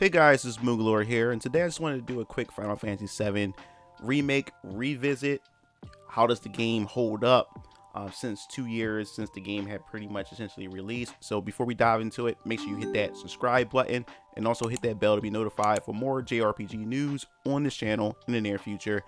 Hey guys, this is MugenLord here, and today I just wanted to do a quick Final Fantasy VII remake revisit. How does the game hold up since 2 years since the game had pretty much essentially released? So before we dive into it, make sure you hit that subscribe button and also hit that bell to be notified for more JRPG news on this channel in the near future.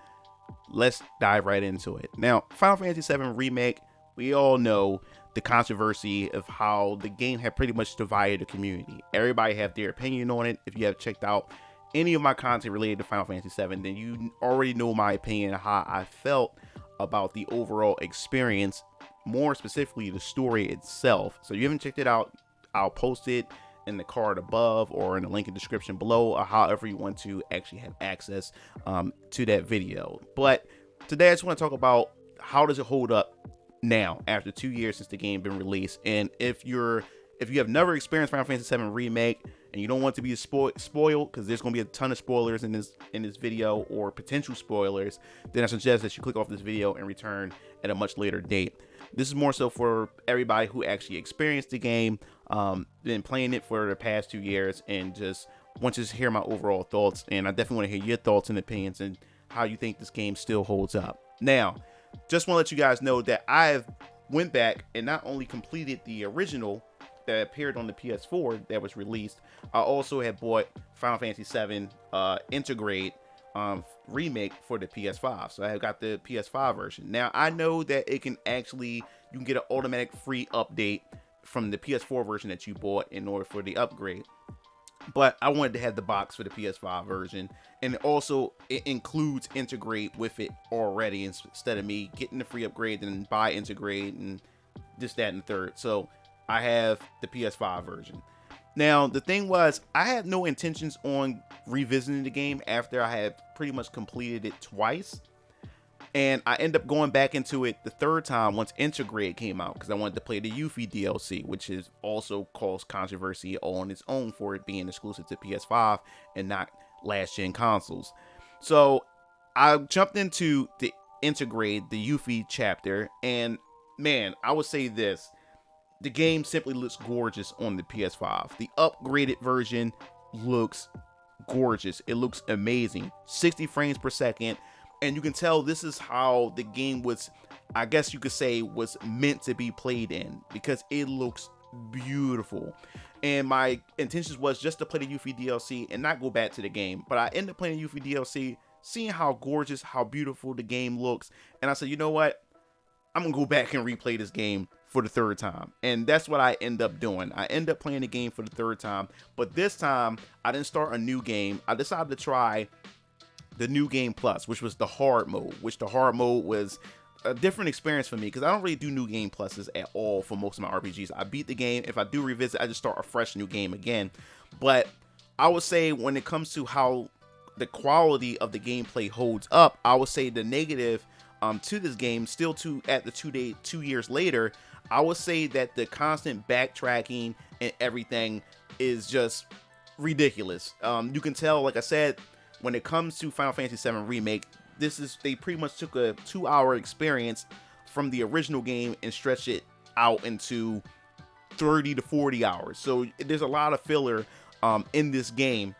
Let's dive right into it. Now, Final Fantasy VII Remake, we all know the controversy of how the game had pretty much divided the community. Everybody have their opinion on it. If you have checked out any of my content related to Final Fantasy VII, then you already know my opinion, how I felt about the overall experience, more specifically the story itself. So if you haven't checked it out, I'll post it in the card above or in the link in the description below, or however you want to actually have access to that video. But today I just want to talk about how does it hold up now after 2 years since the game been released. And if you have never experienced Final Fantasy VII Remake and you don't want to be spoiled, because there's going to be a ton of spoilers in this video, or potential spoilers, then I suggest that you click off this video and return at a much later date. This is more so for everybody who actually experienced the game, been playing it for the past 2 years, and just want to hear my overall thoughts. And I definitely want to hear your thoughts and opinions and how you think this game still holds up. Now, just want to let you guys know that I've went back and not only completed the original that appeared on the PS4 that was released, I also have bought Final Fantasy VII Integrate Remake for the PS5. So I have got the PS5 version. Now I know that you can get an automatic free update from the PS4 version that you bought in order for the upgrade. But I wanted to have the box for the PS5 version, and also it includes Integrate with it already, instead of me getting the free upgrade and buy Integrate and this, that, and the third. So I have the PS5 version. Now the thing was, I had no intentions on revisiting the game after I had pretty much completed it twice, and I ended up going back into it the third time once Integrate came out, because I wanted to play the Yuffie DLC, which is also caused controversy on its own for it being exclusive to PS5 and not last gen consoles. So I jumped into the Integrate, the Yuffie chapter, and man, I would say this: the game simply looks gorgeous on the PS5. The upgraded version looks gorgeous. It looks amazing. 60 frames per second. And you can tell this is how the game was, I guess you could say, was meant to be played in, because it looks beautiful. And my intentions was just to play the Yuffie DLC and not go back to the game. But I ended up playing the Yuffie DLC, seeing how gorgeous, how beautiful the game looks. And I said, you know what? I'm going to go back and replay this game for the third time. And that's what I end up doing. I end up playing the game for the third time. But this time, I didn't start a new game. I decided to try the New Game Plus, which was the hard mode, was a different experience for me, because I don't really do New Game Pluses at all for most of my RPGs. I beat the game. If I do revisit, I just start a fresh new game again. But I would say when it comes to how the quality of the gameplay holds up, I would say the negative to this game, still at the 2 years later, I would say that the constant backtracking and everything is just ridiculous. You can tell, like I said, when it comes to Final Fantasy VII Remake, they pretty much took a 2-hour experience from the original game and stretched it out into 30 to 40 hours. So there's a lot of filler in this game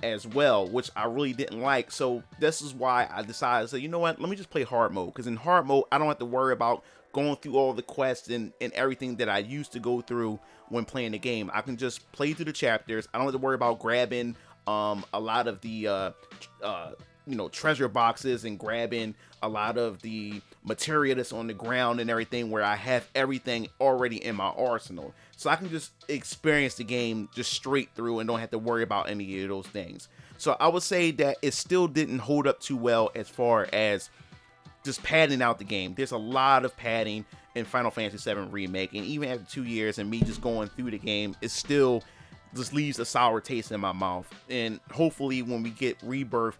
as well, which I really didn't like. So this is why I decided to say, you know what, let me just play hard mode, because in hard mode I don't have to worry about going through all the quests and everything that I used to go through when playing the game. I can just play through the chapters. I don't have to worry about grabbing a lot of the treasure boxes and grabbing a lot of the materia that's on the ground and everything, where I have everything already in my arsenal. So I can just experience the game just straight through and don't have to worry about any of those things. So I would say that it still didn't hold up too well as far as just padding out the game. There's a lot of padding in Final Fantasy VII Remake, and even after 2 years and me just going through the game, it still just leaves a sour taste in my mouth. And hopefully when we get Rebirth,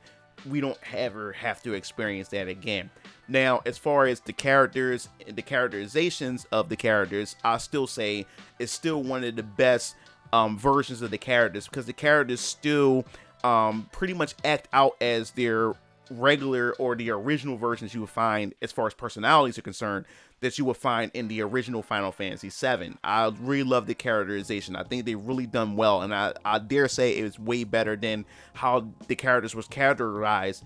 we don't ever have to experience that again. Now, as far as the characters and the characterizations of the characters, I still say it's still one of the best versions of the characters, because the characters still pretty much act out as their regular or the original versions you would find as far as personalities are concerned. that you would find in the original Final Fantasy VII. I really love the characterization. I think they really done well, and I dare say it was way better than how the characters was characterized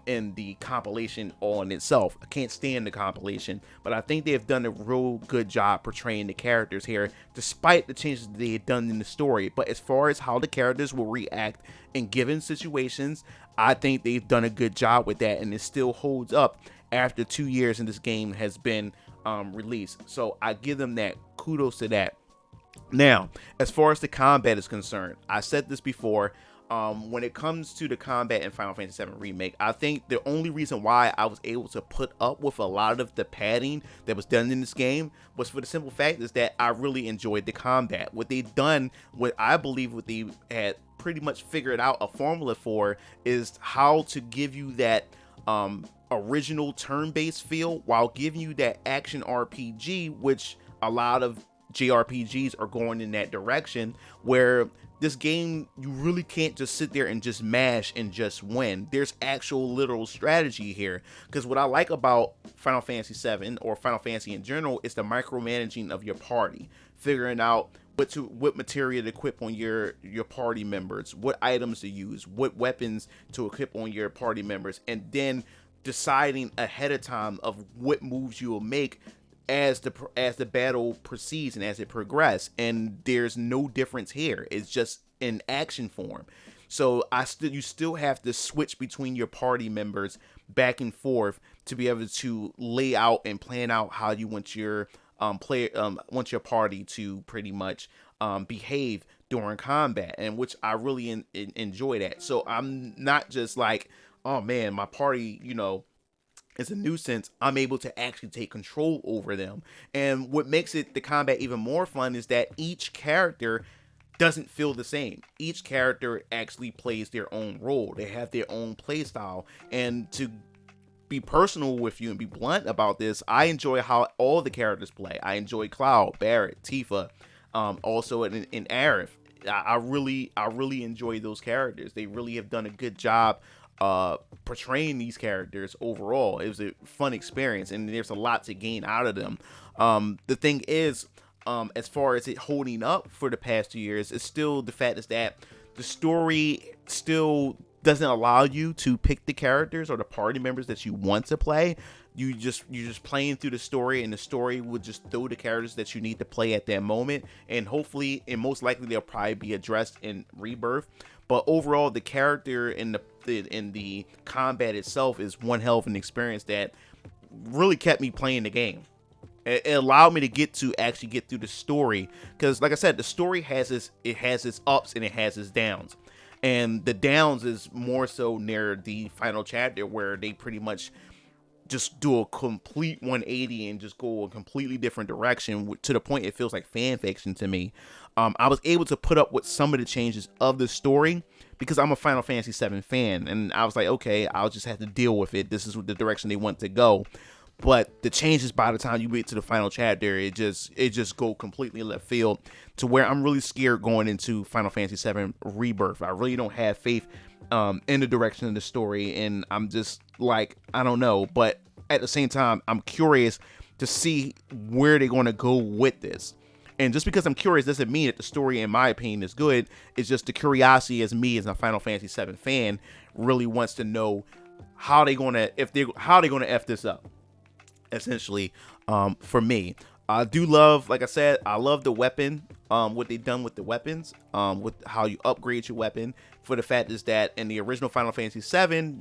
in the compilation on itself. I can't stand the compilation, but I think they have done a real good job portraying the characters here, despite the changes they had done in the story. But as far as how the characters will react in given situations, I think they've done a good job with that, and it still holds up after 2 years and this game has been released. So I give them that. Kudos to that. Now, as far as the combat is concerned, I said this before. When it comes to the combat in Final Fantasy VII Remake, I think the only reason why I was able to put up with a lot of the padding that was done in this game was for the simple fact is that I really enjoyed the combat. What they done, what I believe what they had pretty much figured out a formula for, is how to give you that original turn-based feel while giving you that action RPG, which a lot of JRPGs are going in that direction, where this game, you really can't just sit there and just mash and just win. There's actual literal strategy here, because what I like about Final Fantasy VII, or Final Fantasy in general, is the micromanaging of your party, figuring out what material to equip on your party members, what items to use, what weapons to equip on your party members, and then deciding ahead of time of what moves you will make as the battle proceeds and as it progresses. And there's no difference here. It's just in action form. So you still have to switch between your party members back and forth to be able to lay out and plan out how you want your want your party to pretty much behave during combat, and which I really enjoy that. So I'm not just like, oh man, my party, is a nuisance. I'm able to actually take control over them. And what makes the combat even more fun is that each character doesn't feel the same. Each character actually plays their own role. They have their own play style. And to be personal with you and be blunt about this, I enjoy how all the characters play. I enjoy Cloud, Barrett, Tifa, also in Aerith. I really enjoy those characters. They really have done a good job portraying these characters overall. It was a fun experience, and there's a lot to gain out of them. The thing is, as far as it holding up for the past 2 years, it's still the fact is that the story still doesn't allow you to pick the characters or the party members that you want to play. You're just playing through the story, and the story will just throw the characters that you need to play at that moment, and hopefully and most likely they'll probably be addressed in Rebirth. But overall, the character in the combat itself is one hell of an experience that really kept me playing the game. It allowed me to actually get through the story, because like I said, the story has its ups and it has its downs. And the downs is more so near the final chapter, where they pretty much just do a complete 180 and just go a completely different direction, to the point it feels like fan fiction to me. I was able to put up with some of the changes of the story because I'm a Final Fantasy VII fan, and I was like, okay, I'll just have to deal with it. This is the direction they want to go. But the changes, by the time you get to the final chapter, it just go completely left field, to where I'm really scared going into Final Fantasy VII Rebirth. I really don't have faith in the direction of the story, and I'm just like, I don't know. But at the same time, I'm curious to see where they're going to go with this. And just because I'm curious doesn't mean that the story, in my opinion, is good. It's just the curiosity, as me as a Final Fantasy VII fan, really wants to know how they're gonna f this up. Essentially, for me, I do love, like I said, I love the weapon. What they've done with the weapons, with how you upgrade your weapon. For the fact is that in the original Final Fantasy VII,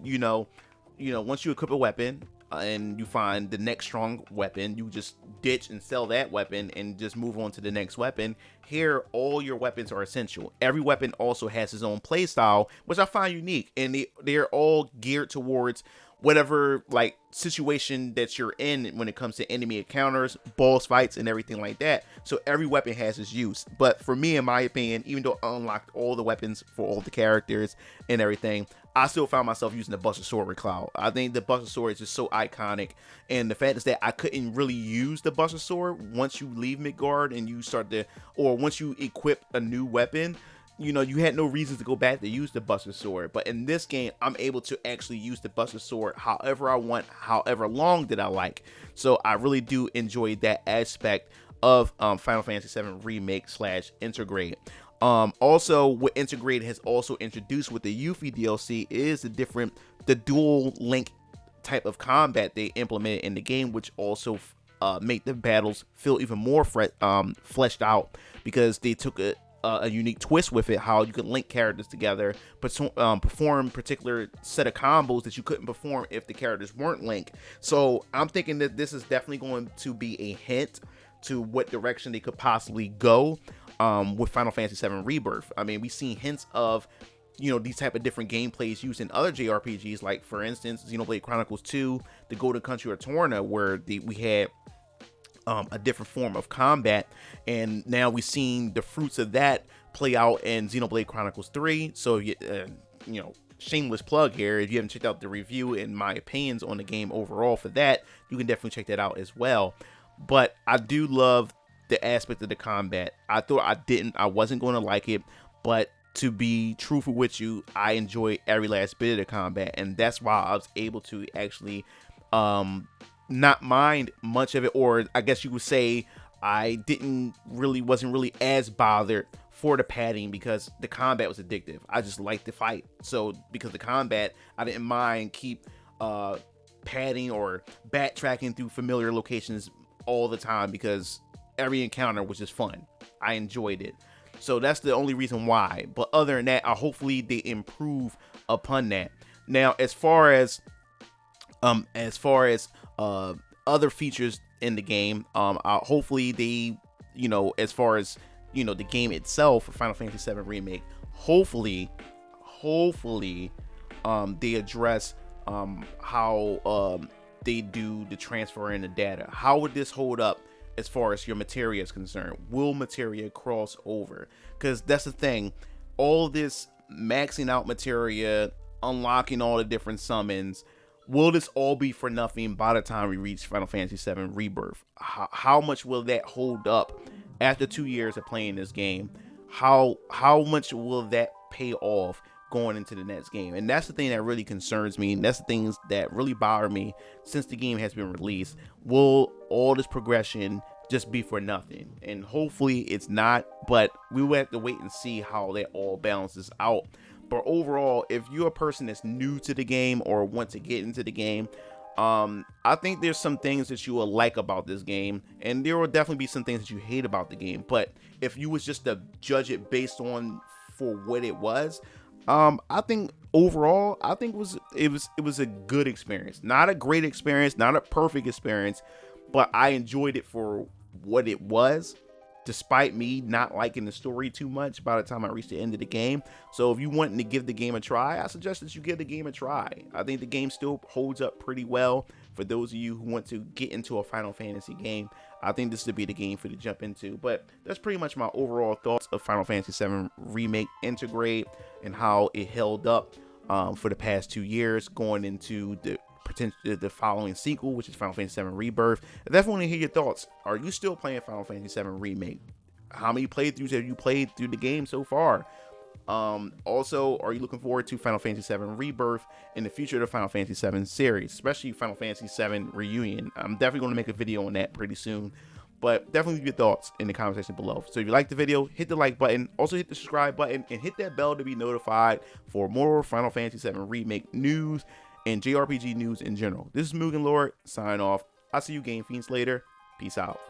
once you equip a weapon and you find the next strong weapon, you just ditch and sell that weapon and just move on to the next weapon. Here, all your weapons are essential. Every weapon also has its own play style, which I find unique, and they're all geared towards whatever like situation that you're in when it comes to enemy encounters, boss fights, and everything like that. So every weapon has its use. But for me, in my opinion, even though I unlocked all the weapons for all the characters and everything, I still found myself using the Buster Sword with Cloud. I think the Buster Sword is just so iconic, and the fact is that I couldn't really use the Buster Sword once you leave Midgard and you start to, or once you equip a new weapon. you had no reason to go back to use the Buster Sword. But in this game, I'm able to actually use the Buster Sword however I want, however long that I like. So I really do enjoy that aspect of Final Fantasy VII Remake / Integrate. Also, what Integrate has also introduced with the Yuffie DLC is the dual link type of combat they implemented in the game, which also make the battles feel even more fleshed out, because they took a unique twist with it, how you could link characters together, perform particular set of combos that you couldn't perform if the characters weren't linked. So I'm thinking that this is definitely going to be a hint to what direction they could possibly go with Final Fantasy VII Rebirth. I mean, we've seen hints of these type of different gameplays used in other JRPGs, like for instance Xenoblade Chronicles 2, the Golden Country of Torna, where we had a different form of combat, and now we've seen the fruits of that play out in Xenoblade Chronicles 3. So shameless plug here, if you haven't checked out the review and my opinions on the game overall for that, you can definitely check that out as well. But I do love the aspect of the combat. I thought I wasn't going to like it, but to be truthful with you, I enjoy every last bit of the combat, and that's why I was able to actually not mind much of it, or I guess you would say I wasn't really as bothered for the padding, because the combat was addictive. I just liked the fight. So because the combat, I didn't mind keep padding or backtracking through familiar locations all the time, because every encounter was just fun. I enjoyed it. So that's the only reason why. But other than that, hopefully they improve upon that. Now, as far as other features in the game, hopefully they, as far as the game itself for Final Fantasy VII Remake, hopefully they address how they do the transfer in the data. How would this hold up as far as your materia is concerned? Will materia cross over? Because that's the thing, all this maxing out materia, unlocking all the different summons, will this all be for nothing by the time we reach Final Fantasy VII Rebirth? How much will that hold up after 2 years of playing this game? How much will that pay off going into the next game? And that's the thing that really concerns me, and that's the things that really bother me since the game has been released. Will all this progression just be for nothing? And hopefully it's not, but we will have to wait and see how that all balances out. But overall, if you're a person that's new to the game or want to get into the game, I think there's some things that you will like about this game, and there will definitely be some things that you hate about the game. But if you was just to judge it based on for what it was, I think overall, it was a good experience. Not a great experience, not a perfect experience, but I enjoyed it for what it was, despite me not liking the story too much by the time I reached the end of the game. So if you want to give the game a try, I suggest that you give the game a try. I think the game still holds up pretty well for those of you who want to get into a Final Fantasy game. I think this would be the game for you to jump into. But that's pretty much my overall thoughts of Final Fantasy VII Remake Integrate and how it held up for the past 2 years going into the following sequel, which is Final Fantasy VII Rebirth. I definitely want to hear your thoughts. Are you still playing Final Fantasy VII Remake? How many playthroughs have you played through the game so far? Also, are you looking forward to Final Fantasy VII Rebirth in the future of the Final Fantasy VII series, especially Final Fantasy VII Reunion? I'm definitely going to make a video on that pretty soon, but definitely leave your thoughts in the comment section below. So if you like the video, hit the like button, also hit the subscribe button, and hit that bell to be notified for more Final Fantasy VII Remake news and JRPG news in general. This is MugenLord, sign off. I'll see you Game Fiends later. Peace out.